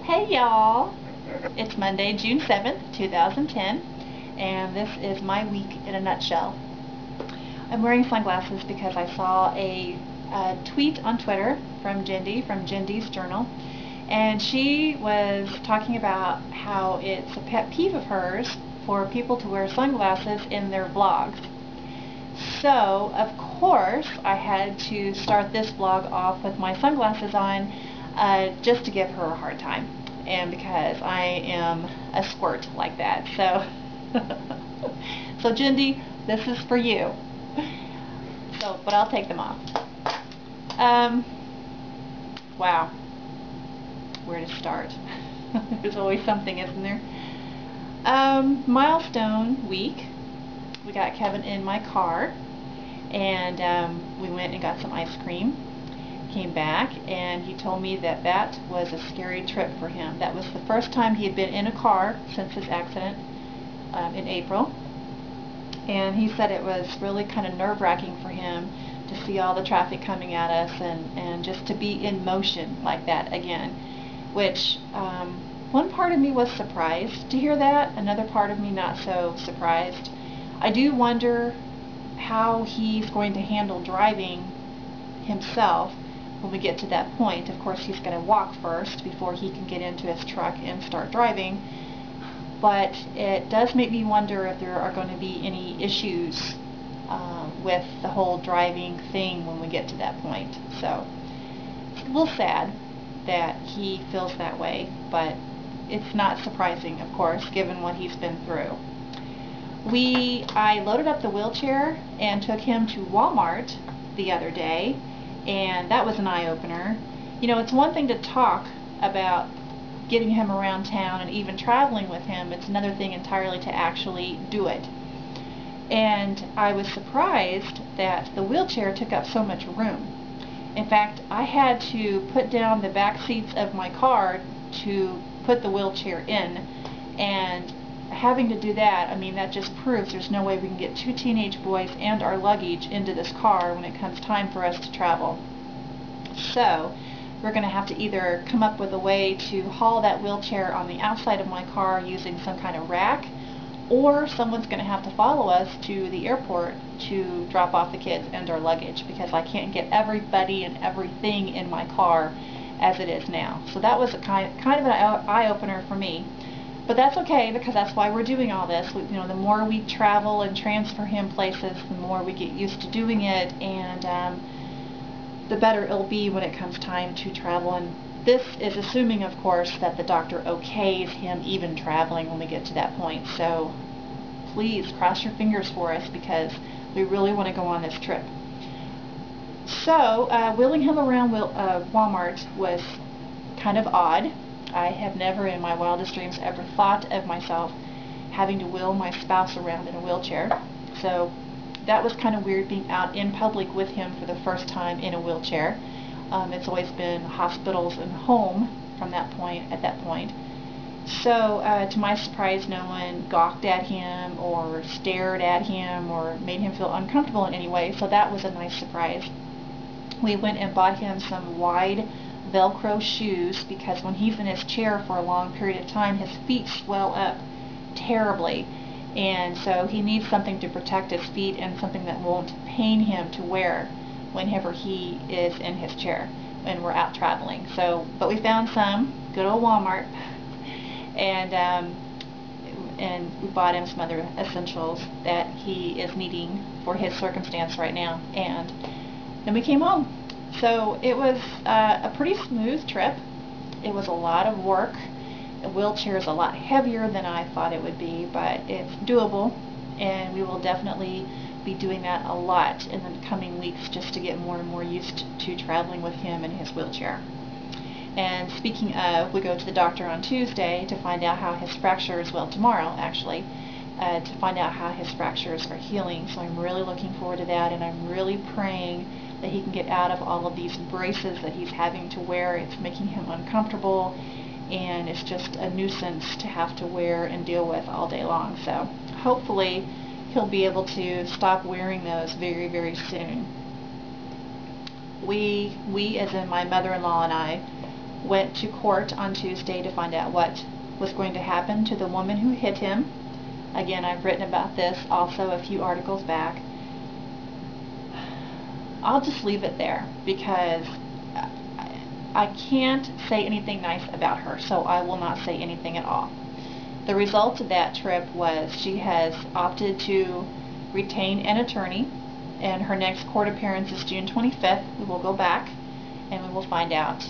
Hey y'all! It's Monday, June 7th, 2010, and this is my week in a nutshell. I'm wearing sunglasses because I saw a tweet on Twitter from Jindy's Journal, and she was talking about how it's a pet peeve of hers for people to wear sunglasses in their vlogs. So, of course, I had to start this vlog off with my sunglasses on just to give her a hard time, and because I am a squirt like that. So, so Jindy, this is for you. So, but I'll take them off. Wow. Where to start? There's always something, isn't there? Milestone week. We got Kevin in my car, and we went and got some ice cream. Came back, and he told me that that was a scary trip for him. That was the first time he had been in a car since his accident in April, and he said it was really kind of nerve-wracking for him to see all the traffic coming at us and just to be in motion like that again, which one part of me was surprised to hear that, another part of me not so surprised. I do wonder how he's going to handle driving himself when we get to that point. Of course, he's going to walk first before he can get into his truck and start driving, but it does make me wonder if there are going to be any issues with the whole driving thing when we get to that point. So it's a little sad that he feels that way, but it's not surprising, of course, given what he's been through. I loaded up the wheelchair and took him to Walmart the other day, and that was an eye-opener. You know, it's one thing to talk about getting him around town and even traveling with him. It's another thing entirely to actually do it. And I was surprised that the wheelchair took up so much room. In fact, I had to put down the back seats of my car to put the wheelchair in, and having to do that, I mean, that just proves there's no way we can get two teenage boys and our luggage into this car when it comes time for us to travel. So we're going to have to either come up with a way to haul that wheelchair on the outside of my car using some kind of rack, or someone's going to have to follow us to the airport to drop off the kids and our luggage, because I can't get everybody and everything in my car as it is now. So that was a kind of an eye-opener for me. But that's okay, because that's why we're doing all this. You know, the more we travel and transfer him places, the more we get used to doing it, and the better it'll be when it comes time to travel. And this is assuming, of course, that the doctor okays him even traveling when we get to that point. So please cross your fingers for us, because we really want to go on this trip. So wheeling him around Walmart was kind of odd. I have never in my wildest dreams ever thought of myself having to wheel my spouse around in a wheelchair. So that was kind of weird, being out in public with him for the first time in a wheelchair. It's always been hospitals and home from that point. So to my surprise, no one gawked at him or stared at him or made him feel uncomfortable in any way. So that was a nice surprise. We went and bought him some wide Velcro shoes, because when he's in his chair for a long period of time, his feet swell up terribly, and so he needs something to protect his feet and something that won't pain him to wear whenever he is in his chair and we're out traveling. So, but we found some, good old Walmart, and we bought him some other essentials that he is needing for his circumstance right now, and then we came home. So it was a pretty smooth trip. It was a lot of work. The wheelchair is a lot heavier than I thought it would be, but it's doable, and we will definitely be doing that a lot in the coming weeks, just to get more and more used to traveling with him in his wheelchair. And speaking of, we go to the doctor on Tuesday to find out how his fractures, well, tomorrow actually, to find out how his fractures are healing. So I'm really looking forward to that, and I'm really praying that he can get out of all of these braces that he's having to wear. It's making him uncomfortable, and it's just a nuisance to have to wear and deal with all day long. So hopefully he'll be able to stop wearing those very, very soon. We as in my mother-in-law and I, went to court on Tuesday to find out what was going to happen to the woman who hit him. Again, I've written about this also a few articles back. I'll just leave it there because I can't say anything nice about her, so I will not say anything at all. The result of that trip was she has opted to retain an attorney, and her next court appearance is June 25th. We will go back and we will find out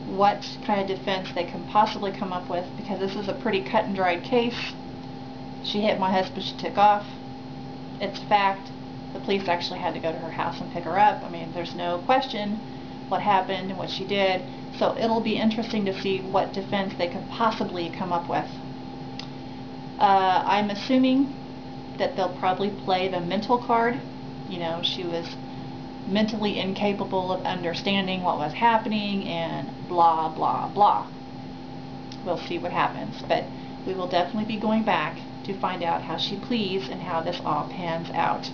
what kind of defense they can possibly come up with, because this is a pretty cut and dried case. She hit my husband, she took off. It's fact. The police actually had to go to her house and pick her up. I mean, there's no question what happened and what she did. So it'll be interesting to see what defense they could possibly come up with. I'm assuming that they'll probably play the mental card. You know, she was mentally incapable of understanding what was happening and blah, blah, blah. We'll see what happens. But we will definitely be going back to find out how she pleads and how this all pans out.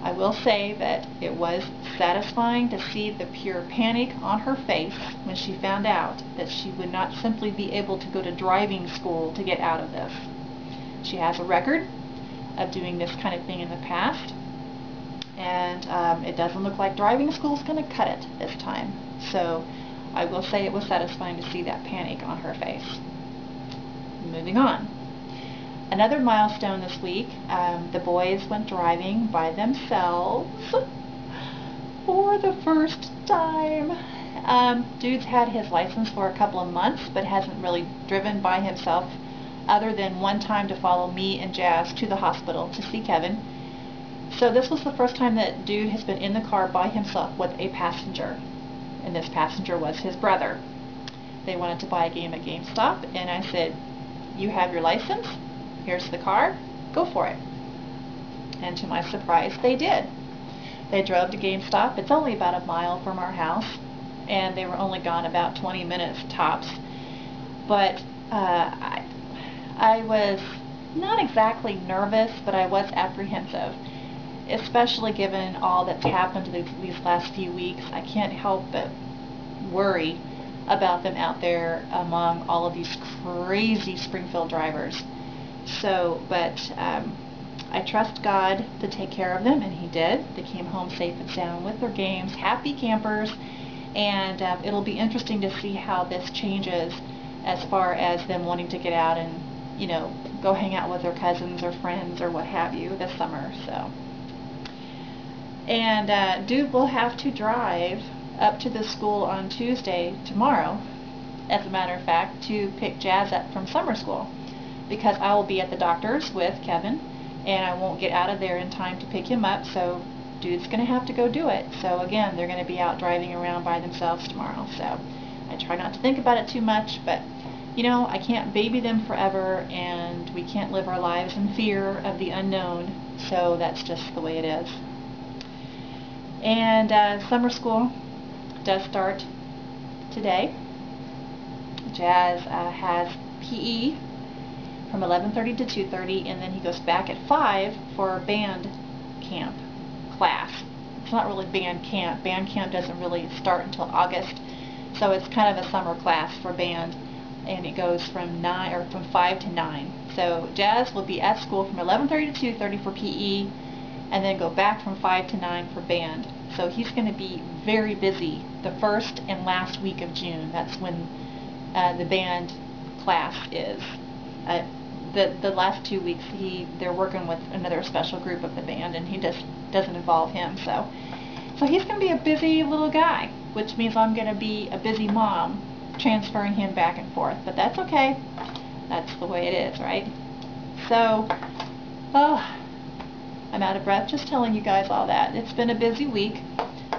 I will say that it was satisfying to see the pure panic on her face when she found out that she would not simply be able to go to driving school to get out of this. She has a record of doing this kind of thing in the past, and it doesn't look like driving school is going to cut it this time. So I will say it was satisfying to see that panic on her face. Moving on. Another milestone this week, the boys went driving by themselves for the first time. Dude's had his license for a couple of months, but hasn't really driven by himself other than one time to follow me and Jazz to the hospital to see Kevin. So this was the first time that Dude has been in the car by himself with a passenger, and this passenger was his brother. They wanted to buy a game at GameStop, and I said, "You have your license? Here's the car, go for it." And to my surprise, they did. They drove to GameStop. It's only about a mile from our house, and they were only gone about 20 minutes tops. But I was not exactly nervous, but I was apprehensive, especially given all that's happened these last few weeks. I can't help but worry about them out there among all of these crazy Springfield drivers. So, but I trust God to take care of them, and He did. They came home safe and sound with their games, happy campers, and it'll be interesting to see how this changes as far as them wanting to get out and, you know, go hang out with their cousins or friends or what have you this summer. So, and Dude will have to drive up to the school on Tuesday, tomorrow, as a matter of fact, to pick Jazz up from summer school, because I will be at the doctor's with Kevin, and I won't get out of there in time to pick him up, so Dude's going to have to go do it. So again, they're going to be out driving around by themselves tomorrow. So I try not to think about it too much, but you know, I can't baby them forever, and we can't live our lives in fear of the unknown, so that's just the way it is. And summer school does start today. Jazz has PE from 11:30 to 2:30, and then he goes back at 5 for band camp class. It's not really band camp. Band camp doesn't really start until August, so it's kind of a summer class for band, and it goes from 5 to 9. So Jazz will be at school from 11:30 to 2:30 for PE, and then go back from 5 to 9 for band. So he's going to be very busy the first and last week of June. That's when the band class is. The last 2 weeks they're working with another special group of the band, and he just doesn't involve him. So he's going to be a busy little guy, which means I'm going to be a busy mom transferring him back and forth. But that's okay. That's the way it is, right? So, I'm out of breath just telling you guys all that. It's been a busy week.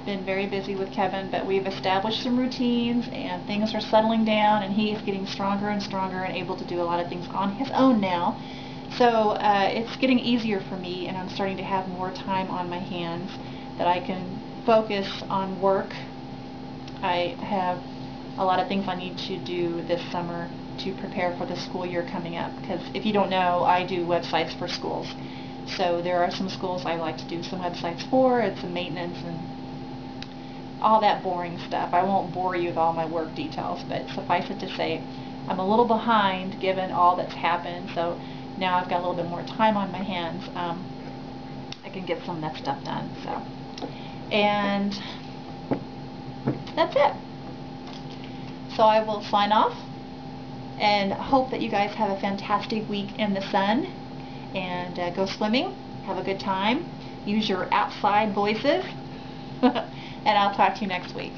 Been very busy with Kevin, but we've established some routines, and things are settling down, and he is getting stronger and stronger and able to do a lot of things on his own now. So it's getting easier for me, and I'm starting to have more time on my hands that I can focus on work. I have a lot of things I need to do this summer to prepare for the school year coming up, because if you don't know, I do websites for schools. So there are some schools I like to do some websites for, and some maintenance, and all that boring stuff. I won't bore you with all my work details, but suffice it to say, I'm a little behind given all that's happened, so now I've got a little bit more time on my hands. I can get some of that stuff done. So, and that's it. So I will sign off and hope that you guys have a fantastic week in the sun, and go swimming, have a good time, use your outside voices, and I'll talk to you next week.